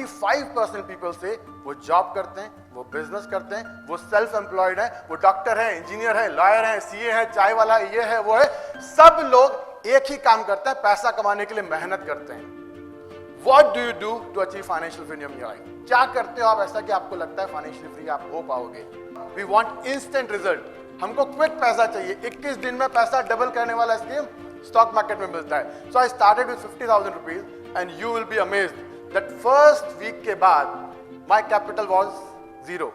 95% people से वो job करते हैं, वो बिजनेस करते हैं, वो सेल्फ एम्प्लॉयड है, वो डॉक्टर है, इंजीनियर है, लॉयर है, सीए है, चाय वाला ये है वो है, सब लोग एक ही काम करते हैं, पैसा कमाने के लिए मेहनत करते हैं। What do you do to achieve financial freedom in your life? क्या करते हो आप ऐसा कि आपको लगता है फाइनेंशियल फ्री आप हो पाओगे? We want instant result. हमको क्विक पैसा चाहिए, 21 दिन में पैसा डबल करने वाला स्कीम स्टॉक मार्केट में मिलता है। So I started with 50,000 rupees and you will be amazed that first week के बाद my capital was zero.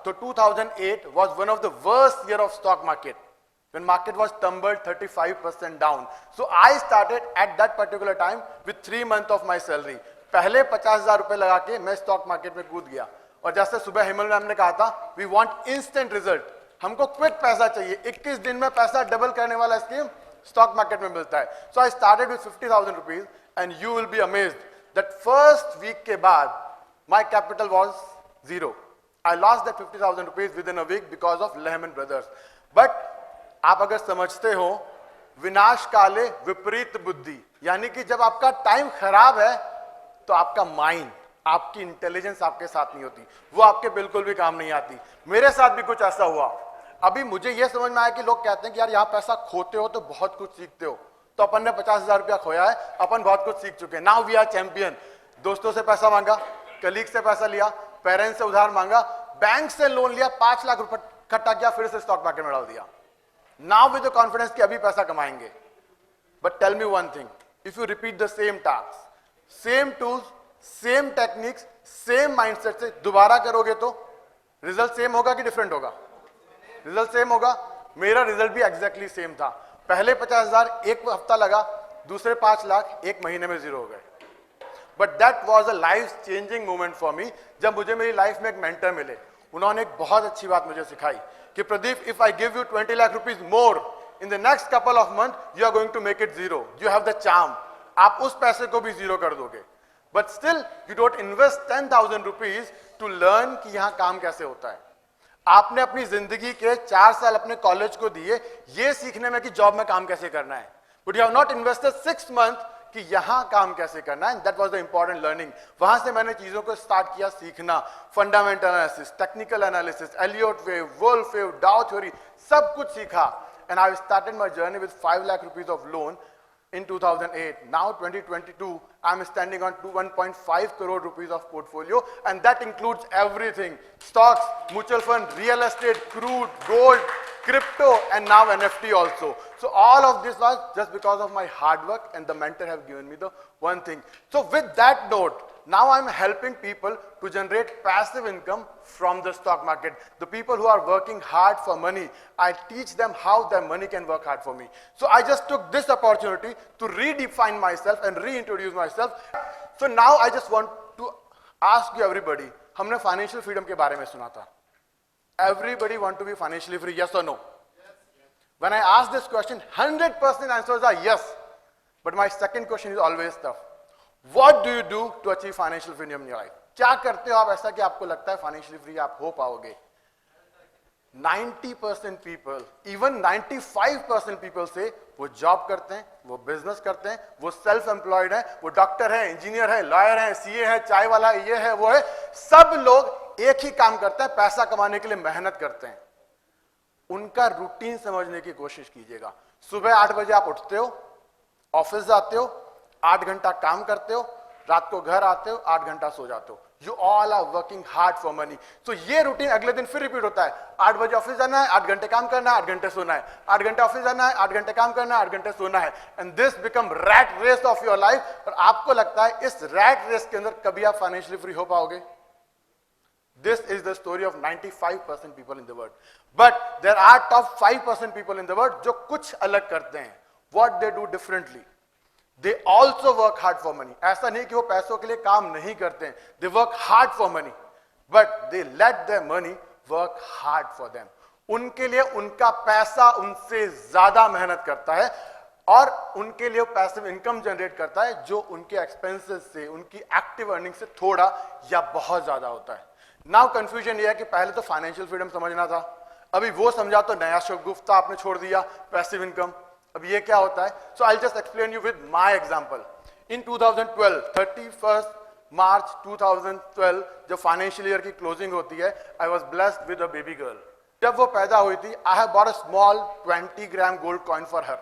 So 2008 was one of the worst year of stock market when market was tumbled 35% down. So I started at that particular time with 3 months of my salary. पहले 50,000 रुपए लगा के मैं stock market में कूद गया और जैसे सुबह हिमल मैम ने कहा था वी वांट इंस्टेंट रिजल्ट, हमको क्विक पैसा चाहिए, 21 दिन में पैसा डबल करने वाला स्कीम स्टॉक मार्केट में मिलता है। So I started with 50,000 rupees and you will be amazed that first week के बाद my capital was zero. I lost that 50,000 rupees within a week because of Lehman Brothers. But आप अगर समझते हो विनाश काले विपरीत बुद्धि, यानी कि जब आपका टाइम खराब है तो आपका माइंड, आपकी इंटेलिजेंस आपके साथ नहीं होती, वो आपके बिल्कुल भी काम नहीं आती। मेरे साथ भी कुछ ऐसा हुआ। अभी मुझे यह समझ में आया कि लोग कहते हैं कि यार यहाँ पैसा खोते हो तो बहुत कुछ सीखते हो, तो अपन ने 50,000 रुपया खोया है, अपन बहुत कुछ सीख चुके हैं। Now we are champion. दोस्तों से पैसा मांगा, कलीग से पैसा लिया, पेरेंट्स से उधार मांगा, बैंक से लोन लिया, 5 लाख रुपए इकट्ठा किया, फिर से स्टॉक मार्केट में डाल दिया। नाउ विद द कॉन्फिडेंस कि अभी पैसा कमाएंगे। But tell me one thing, if you repeat the same task, same tools, same techniques, same mindset से दोबारा करोगे तो रिजल्ट सेम होगा कि डिफरेंट होगा? रिजल्ट सेम होगा। मेरा रिजल्ट भी एग्जैक्टली सेम था। पहले 50,000 एक हफ्ता लगा, दूसरे 5 लाख 1 महीने में जीरो हो गए। But that was a life changing moment for me. जब मुझे मेरी लाइफ में एक मेंटर मिले, उन्होंने एक बहुत अच्छी बात मुझे सिखाई कि Pradeep, if I give you 20 lakh rupees more in the next couple of month you are going to make it zero. You have the charm, आप उस पैसे को भी जीरो कर दोगे। But still you don't invest 10,000 rupees to learn कि यहां काम कैसे होता है। आपने अपनी जिंदगी के 4 साल अपने कॉलेज को दिए ये सीखने में कि जॉब में काम कैसे करना है, but you have not invested 6 month कि यहां काम कैसे करना है। That was the important learning. वहां से मैंने चीजों को स्टार्ट किया सीखना, fundamental analysis, technical analysis, Elliott wave, wolf wave, Dow theory, सब कुछ सीखा। And I started my journey with 5 lakh rupees of loan in 2008. Now 2022 I'm standing on 1.5 crore rupees of portfolio, and that includes everything: stocks, mutual fund, real estate, crude, gold, crypto, and now NFT also. So all of this was just because of my hard work, and the mentor have given me the one thing. So with that note, now I'm helping people to generate passive income from the stock market. The people who are working hard for money, I teach them how their money can work hard for me. So I just took this opportunity to redefine myself and reintroduce myself. So now I just want to ask you everybody, हमने financial freedom के बारे में सुना था. Everybody want to be financially free, yes or no? Yes. When I ask this question, 100% answers are yes. But my second question is always tough. What do you do to achieve financial freedom in your life? क्या करते हो आप ऐसा कि आपको लगता है financially free आप हो पाओगे? 90% पीपल, इवन 95% पीपल से वो जॉब करते हैं, वो बिजनेस करते हैं, वो सेल्फ एम्प्लॉयड है, वो डॉक्टर है, इंजीनियर है, लॉयर है, सीए है, चाय वाला ये है वो है, सब लोग एक ही काम करते हैं, पैसा कमाने के लिए मेहनत करते हैं। उनका रूटीन समझने की कोशिश कीजिएगा। सुबह 8 बजे आप उठते हो, ऑफिस जाते हो, 8 घंटा काम करते हो, रात को घर आते हो, 8 घंटा सो जाते हो। You all are working hard for money. तो ये रूटीन अगले दिन फिर रिपीट होता है। 8 बजे ऑफिस जाना है, 8 घंटे काम करना है, 8 घंटे सोना है, 8 घंटे ऑफिस जाना है, 8 घंटे काम करना है, 8 घंटे सोना है। And this become rat race of your life. और आपको लगता है इस रैट रेस के अंदर कभी आप फाइनेंशियली फ्री हो पाओगे? This is the story of 95% people in the world. But there are top 5% people in the world जो कुछ अलग करते हैं. What they do differently? They also work hard for money. ऐसा नहीं कि वो पैसों के लिए काम नहीं करते हैं. They work hard for money, but they let their money work hard for them. उनके लिए उनका पैसा उनसे ज्यादा मेहनत करता है और उनके लिए पैसिव इनकम जनरेट करता है जो उनके एक्सपेंसेस से, उनकी एक्टिव अर्निंग से थोड़ा या बहुत ज्यादा होता है. नाउ कंफ्यूजन ये है कि पहले तो फाइनेंशियल फ्रीडम समझना था, अभी वो समझा तो नया शगुफ्ता आपने छोड़ दिया, पैसिव इनकम। अब ये क्या होता है? So I just explain you with my example. In 2012 31 March 2012 जब फाइनेंशियल ईयर की क्लोजिंग होती है, I was blessed with a baby girl. जब वो पैदा हुई थी, I have bought a small 20 gram gold coin for her.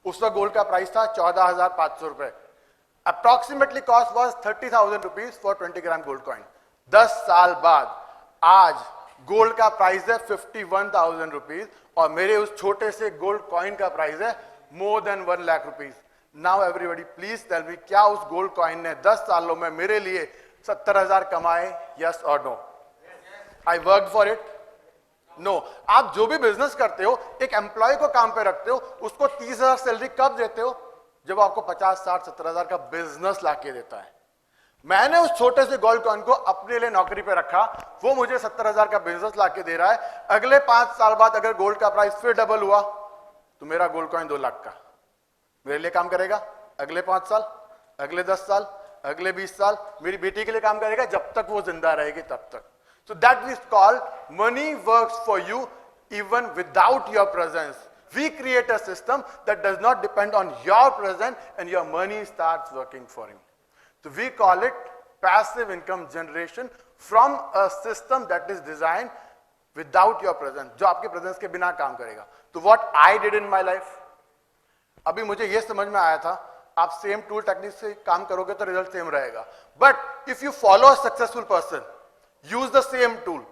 उसका गोल्ड का प्राइस था 14,500 रुपए। Approximately cost was 30,000 rupees for 20 gram gold coin. 10 साल बाद आज गोल्ड का प्राइस है 51,000 रुपीज और मेरे उस छोटे से गोल्ड कॉइन का प्राइस है more than 1 lakh rupees. Now everybody please tell me, क्या उस गोल्ड कॉइन ने 10 सालों में मेरे लिए 70,000 कमाए? यस और no? I work for it? No. आप जो भी बिजनेस करते हो, एक एम्प्लॉय को काम पे रखते हो, उसको 30,000 सैलरी कब देते हो? जब आपको 50, 60, 70,000 का बिजनेस लाके देता है। मैंने उस छोटे से गोल्ड कॉइन को अपने लिए नौकरी पे रखा, वो मुझे 70,000 का बिजनेस लाके दे रहा है। अगले 5 साल बाद अगर गोल्ड का प्राइस फिर डबल हुआ तो मेरा गोल्ड कॉइन 2 लाख का मेरे लिए काम करेगा। अगले 5 साल, अगले 10 साल, अगले 20 साल मेरी बेटी के लिए काम करेगा, जब तक वो जिंदा रहेगी तब तक। So that is called money works for you even without your presence. We create a system that does not depend on your presence and your money starts working for you. So we call it passive income generation from a system that is designed without your presence, जो आपके presence के बिना काम करेगा। तो what I did in my life, अभी मुझे ये समझ में आया था, आप सेम टूल टेक्निक से काम करोगे तो रिजल्ट सेम रहेगा। But if you follow a successful person, use the same tool,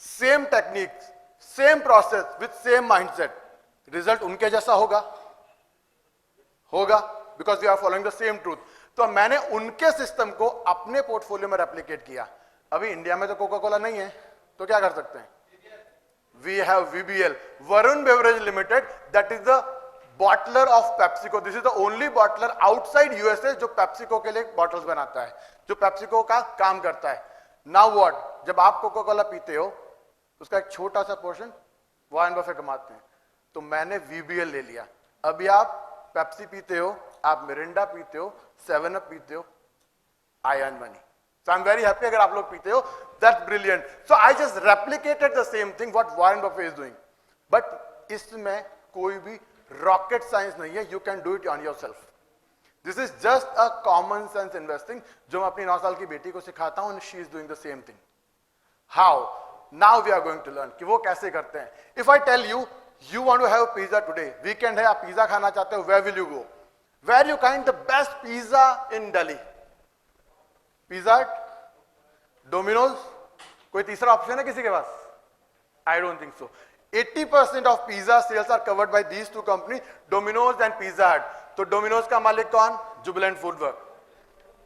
same techniques, same process with same mindset, result उनके जैसा होगा because we are following the same truth। तो मैंने उनके सिस्टम को अपने पोर्टफोलियो में रेप्लिकेट किया। अभी इंडिया में तो कोका कोला नहीं है, तो क्या कर सकते हैं? We have VBL, Varun Beverage Limited, that is the bottler of PepsiCo. This is the only bottler outside USA जो PepsiCo के लिए बॉटल्स बनाता है, जो PepsiCo का काम करता है। नाउ व्हाट, जब आप कोका कोला पीते हो उसका एक छोटा सा पोर्शन वॉरेन बफेट कमाते हैं, तो मैंने VBL ले लिया। अभी आप पेप्सी पीते हो, आप मिरिंडा पीते हो, 7 अप पीते हो, आई earn money. So I am very happy अगर आप लोग पीते हो, that's brilliant. So I just replicated the same thing what Warren Buffett is doing, but इसमें कोई भी रॉकेट साइंस नहीं है, you can do it on yourself. This is just a common sense investing जो मैं अपनी 9 साल की बेटी को सिखाता हूं, and she is doing the same thing. How? Now we are going to learn कि वो कैसे करते हैं। If I tell you you want to have pizza today, weekend है, आप पिज्जा खाना चाहते हो, where will you go? Where you find the best pizza in Delhi? Pizza hut, Domino's, कोई तीसरा ऑप्शन है किसी के पास? I don't think so. 80% of pizza sales are covered by these two company, Domino's and Pizza Hut. तो Domino's का मालिक कौन? जुबिलेंट फूडवर्क।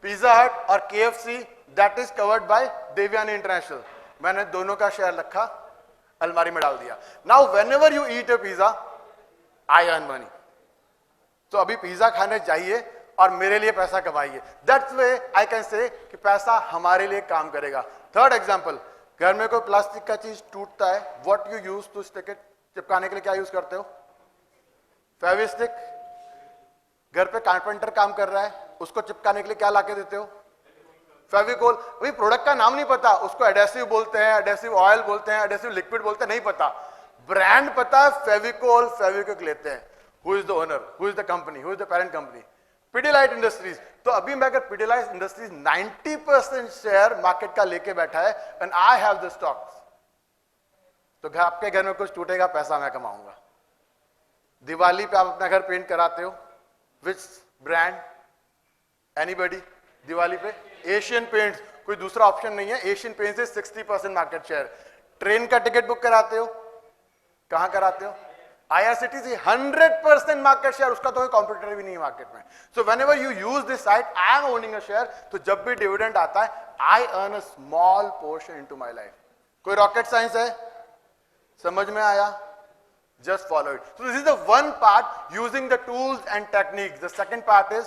पिज्जा हट और KFC that is covered by Devyani International. मैंने दोनों का शेयर रखा, अलमारी में डाल दिया। Now whenever you eat a pizza, I earn money. तो अभी पिज्जा खाने जाइए और मेरे लिए पैसा कमाइए। That's way I can say कि पैसा हमारे लिए काम करेगा। थर्ड एग्जांपल, घर में कोई प्लास्टिक का चीज टूटता है, what you use to stick it? चिपकाने के लिए क्या यूज करते हो? फेविस्टिक। घर पे कारपेंटर काम कर रहा है, उसको चिपकाने के लिए क्या लाके देते हो? फेविकोल। अभी प्रोडक्ट का नाम नहीं पता, उसको एडेसिव बोलते हैं, एडेसिव ऑयल बोलते हैं, एडेसिव लिक्विड बोलते हैं, नहीं पता। ब्रांड पता है, फेविकोल, फेविक्विक लेते हैं। Who is the owner? Who is the company? Who is the parent company? Pidilite industries. तो अभी मैं अगर पिडिलाइट इंडस्ट्रीज 90% शेयर मार्केट का लेके बैठा है and I have the stocks, तो आपके घर में कुछ टूटेगा, पैसा मैं कमाऊंगा। दिवाली पे आप अपना घर पेंट कराते हो, विच ब्रांड? एनीबॉडी? दिवाली पे एशियन पेंट्स, कोई दूसरा ऑप्शन नहीं है। एशियन पेंट्स से 60% मार्केट शेयर। ट्रेन का टिकट बुक कराते हो, कहां कराते हो? IRCTC 100% मार्केट शेयर, उसका तो कोई कॉम्पिटिटर भी नहीं है मार्केट में। So whenever you use this site, I am owning a share, तो जब भी डिविडेंड आता है, I earn a small portion into my life. कोई रॉकेट साइंस है? समझ में आया? Just follow it. So this is the one part, using the tools and techniques. The second part is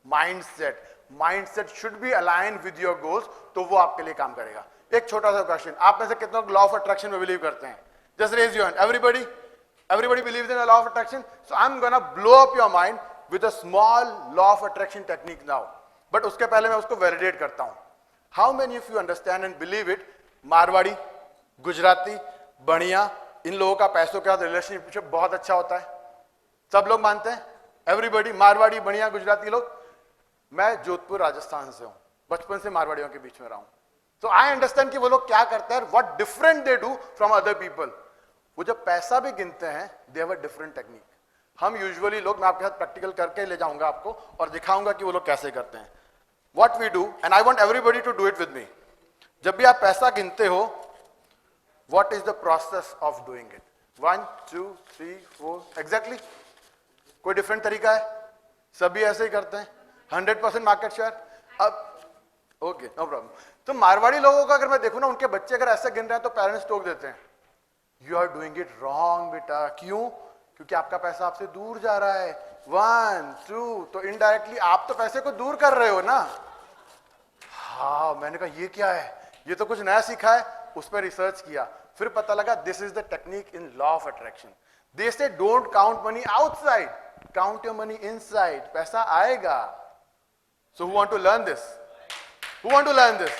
mindset. Mindset should be aligned with your goals, तो वो आपके लिए काम करेगा। एक छोटा सा क्वेश्चन, आप में से कितने लोग लॉ ऑफ अट्रैक्शन में बिलीव करते हैं? Just raise your hand. Everybody believes in law of attraction. So I am gonna blow up your mind with a small law of attraction technique now, but उसके पहले मैं उसको validate करता हूं। How many of you understand and believe it? Marwari, Gujarati, बढ़िया, इन लोगों का पैसों के साथ रिलेशनशिप बहुत अच्छा होता है, सब लोग मानते हैं, एवरीबडी, मारवाड़ी, बढ़िया, गुजराती लोग। मैं जोधपुर राजस्थान से हूं, बचपन से मारवाड़ियों के बीच में रहा हूं, तो आई अंडरस्टैंड कि वो लोग क्या करते हैं, what different they do from other people. वो जब पैसा भी गिनते हैं, they have a different technique. हम यूजुअली लोग, मैं आपके साथ प्रैक्टिकल करके ले जाऊंगा आपको और दिखाऊंगा कि वो लोग कैसे करते हैं। What we do, and I want everybody to do it with me. जब भी आप पैसा गिनते हो, what is the process of doing it? 1 2 3 4, exactly. कोई डिफरेंट तरीका है? सभी ऐसे ही करते हैं, 100% मार्केट शेयर। अब ओके, नो प्रॉब्लम। तो मारवाड़ी लोगों का अगर मैं देखूं ना, उनके बच्चे अगर ऐसे गिन रहे हैं तो पेरेंट्स टोक देते हैं, you are doing it wrong बेटा। क्यों? क्योंकि आपका पैसा आपसे दूर जा रहा है। 1 2, तो इनडायरेक्टली आप तो पैसे को दूर कर रहे हो ना। हाँ, मैंने कहा ये क्या है, ये तो कुछ नया सीखा है। उस पर रिसर्च किया, फिर पता लगा this is the technique in law of attraction. They say don't count money outside, count your money inside. पैसा आएगा। So who want to learn this? Who want to learn this?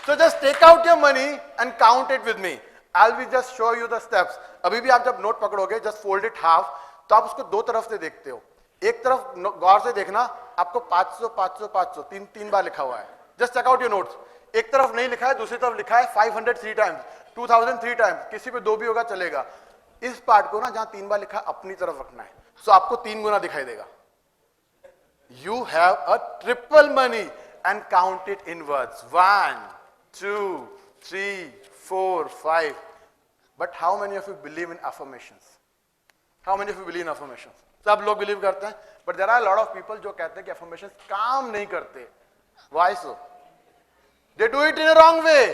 So just take out your money and count it with me. I'll be just show you the steps. अभी भी आप जब note पकड़ोगे, just fold it half, तो आप उसको दो तरफ से देखते हो। एक तरफ गौर से देखना, आपको 500 500 500 तीन बार लिखा हुआ है। Just check out your notes. एक तरफ नहीं लिखा है, दूसरी तरफ लिखा है 500 3 times, 2000 3 times, किसी पे 2 भी होगा चलेगा। इस पार्ट को ना जहां 3 बार लिखा है, अपनी तरफ रखना है, so आपको 3 गुना दिखाई देगा। You have a triple money. And count it inwards. 1 2 3 4 5. But how many of you believe in affirmations? How many of you believe in affirmations? सब लोग बिलीव करते हैं, but there are a lot of people जो कहते हैं कि affirmations काम नहीं करते। Why so? They do it in a wrong way.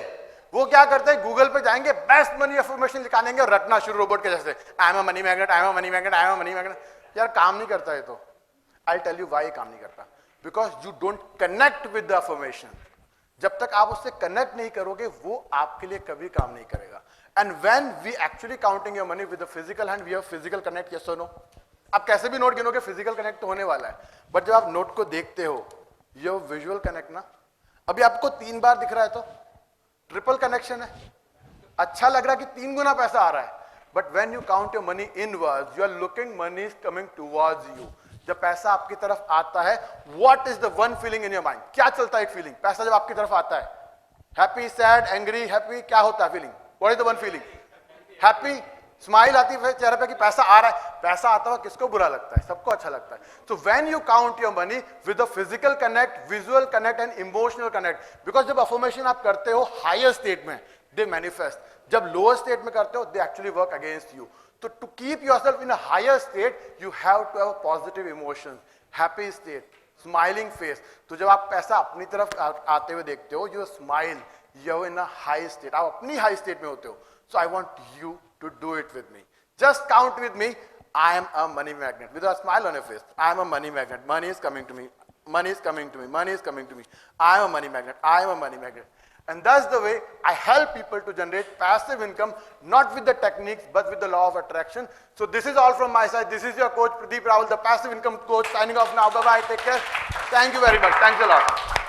वो क्या करते हैं, गूगल पे जाएंगे, बेस्ट मनी अफर्मेशन निकालेंगे और रटना शुरू रोबोट के जैसे, I am a money magnet, I am a money magnet, I am a money magnet. यार काम नहीं करता है। तो आई टेल यू व्हाई काम नहीं करता। Because you don't connect with the affirmation. जब तक आप उससे कनेक्ट नहीं करोगे, वो आपके लिए कभी काम नहीं करेगा। And when we actually counting your money with the physical hand, we have physical connect, yes or no? आप कैसे भी नोट गिनोगे, फिजिकल कनेक्ट तो होने वाला है। बट जब आप नोट को देखते हो, ये विजुअल कनेक्ट ना। अभी आपको 3 बार दिख रहा है तो ट्रिपल कनेक्शन है। अच्छा लग रहा है कि 3 गुना पैसा आ रहा है। But when you count your money inwards, you are looking money is coming towards you. जब पैसा आपकी तरफ आता है, what is the one feeling in your mind? क्या चलता है एक फीलिंग? पैसा जब आपकी तरफ आता है, हैप्पी, सैड, एंग्री, हैप्पी, क्या होता है feeling? What is the one feeling? Happy, smile आती है चेहरे पे कि पैसा आ रहा है। पैसा आता हुआ किसको बुरा लगता है? सबको अच्छा लगता है। तो when you count your money with the physical connect, visual connect and emotional connect, because जब अफर्मेशन आप करते हो हायर स्टेट में, दे मैनिफेस्ट। जब लोअर स्टेट में करते हो, they actually work against you. So to keep yourself in a higher state, you have to have positive emotions, happy state, smiling face. तो जब आप पैसा अपनी तरफ आते हुए देखते हो, you smile, you're in a high state. आप अपनी high state में होते हो. So I want you to do it with me. Just count with me. I am a money magnet. With a smile on your face. I am a money magnet. Money is coming to me. Money is coming to me. Money is coming to me. I am a money magnet. I am a money magnet. And that's the way I help people to generate passive income, not with the techniques, but with the law of attraction. So this is all from my side. This is your coach, Pradeep Rahul, the passive income coach, signing off now. Bye-bye. Take care. Thank you very much. Thanks a lot.